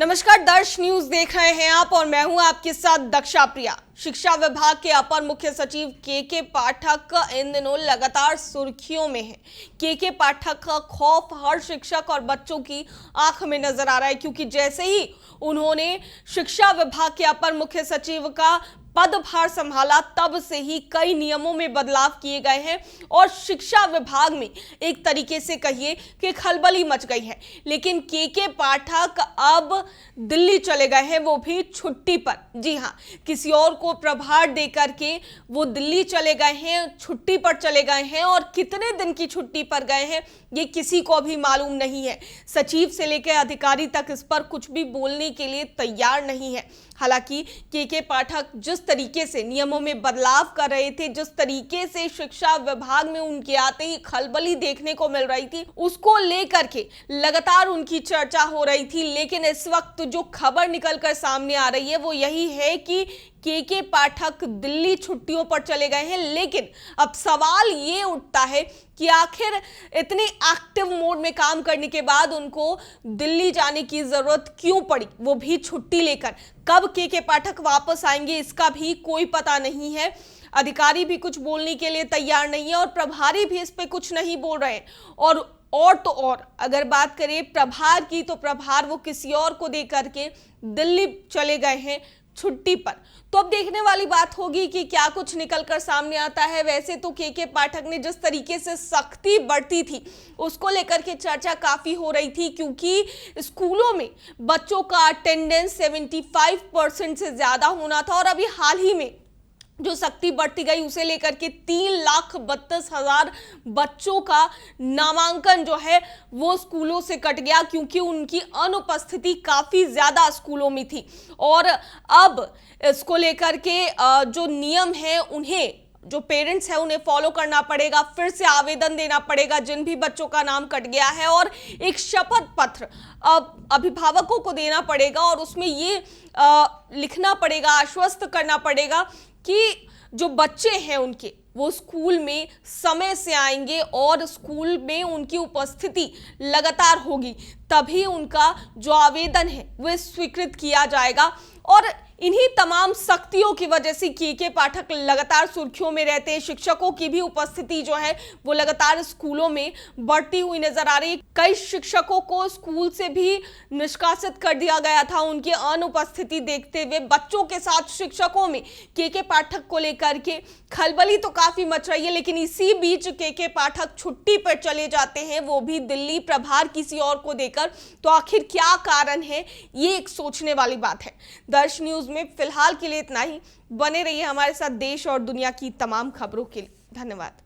नमस्कार, दर्श न्यूज देख रहे हैं आप और मैं हूं आपके साथ दक्षा प्रिया। शिक्षा विभाग के अपर मुख्य सचिव के पाठक इन दिनों लगातार सुर्खियों में है। के पाठक का खौफ हर शिक्षक और बच्चों की आंख में नजर आ रहा है, क्योंकि जैसे ही उन्होंने शिक्षा विभाग के अपर मुख्य सचिव का पदभार संभाला तब से ही कई नियमों में बदलाव किए गए हैं और शिक्षा विभाग में एक तरीके से कहिए कि खलबली मच गई है। लेकिन के पाठक अब दिल्ली चले गए हैं, वो भी छुट्टी पर। जी हां, किसी और को प्रभार देकर के वो दिल्ली चले गए हैं, छुट्टी पर चले गए हैं और कितने दिन की छुट्टी पर गए हैं ये किसी को भी मालूम नहीं है। सचिव से लेकर अधिकारी तक इस पर कुछ भी बोलने के लिए तैयार नहीं है। हालांकि के पाठक जिस तरीके से नियमों में बदलाव कर रहे थे, जिस तरीके से शिक्षा विभाग में उनके आते ही खलबली देखने को मिल रही थी, उसको लेकर के लगातार उनकी चर्चा हो रही थी। लेकिन इस वक्त जो खबर निकलकर सामने आ रही है वो यही है कि के पाठक दिल्ली छुट्टियों पर चले गए हैं। लेकिन अब सवाल ये उठता है कि आखिर इतने एक्टिव मोड में काम करने के बाद उनको दिल्ली जाने की जरूरत क्यों पड़ी, वो भी छुट्टी लेकर। कब के पाठक वापस आएंगे इसका भी कोई पता नहीं है। अधिकारी भी कुछ बोलने के लिए तैयार नहीं है और प्रभारी भी इस पे कुछ नहीं बोल रहे हैं। और तो और अगर बात करें प्रभार की, तो प्रभार वो किसी और को दे करके दिल्ली चले गए हैं छुट्टी पर। तो अब देखने वाली बात होगी कि क्या कुछ निकलकर सामने आता है। वैसे तो के पाठक ने जिस तरीके से सख्ती बरती थी उसको लेकर के चर्चा काफी हो रही थी, क्योंकि स्कूलों में बच्चों का अटेंडेंस 75% से ज्यादा होना था और अभी हाल ही में जो सख्ती बढ़ती गई उसे लेकर के 3,32,000 बच्चों का नामांकन जो है वो स्कूलों से कट गया, क्योंकि उनकी अनुपस्थिति काफी ज्यादा स्कूलों में थी। और अब इसको लेकर के जो नियम है उन्हें, जो पेरेंट्स है उन्हें फॉलो करना पड़ेगा, फिर से आवेदन देना पड़ेगा जिन भी बच्चों का नाम कट गया है, और एक शपथ पत्र अभिभावकों को देना पड़ेगा और उसमें ये लिखना पड़ेगा, आश्वस्त करना पड़ेगा कि जो बच्चे हैं उनके वो स्कूल में समय से आएंगे और स्कूल में उनकी उपस्थिति लगातार होगी, तभी उनका जो आवेदन है वह स्वीकृत किया जाएगा। और इन्हीं तमाम सख्तियों की वजह से के पाठक लगातार सुर्खियों में रहते हैं। शिक्षकों की भी उपस्थिति जो है वो लगातार स्कूलों में बढ़ती हुई नजर आ रही है। कई शिक्षकों को स्कूल से भी निष्कासित कर दिया गया था उनकी अनुपस्थिति देखते हुए। बच्चों के साथ शिक्षकों में के पाठक को लेकर के खलबली तो काफी मच रही है, लेकिन इसी बीच के पाठक छुट्टी पर चले जाते हैं, वो भी दिल्ली, प्रभार किसी और को देकर। तो आखिर क्या कारण है, ये एक सोचने वाली बात है। दर्श न्यूज में फिलहाल के लिए इतना ही। बने रहिए हमारे साथ देश और दुनिया की तमाम खबरों के लिए। धन्यवाद।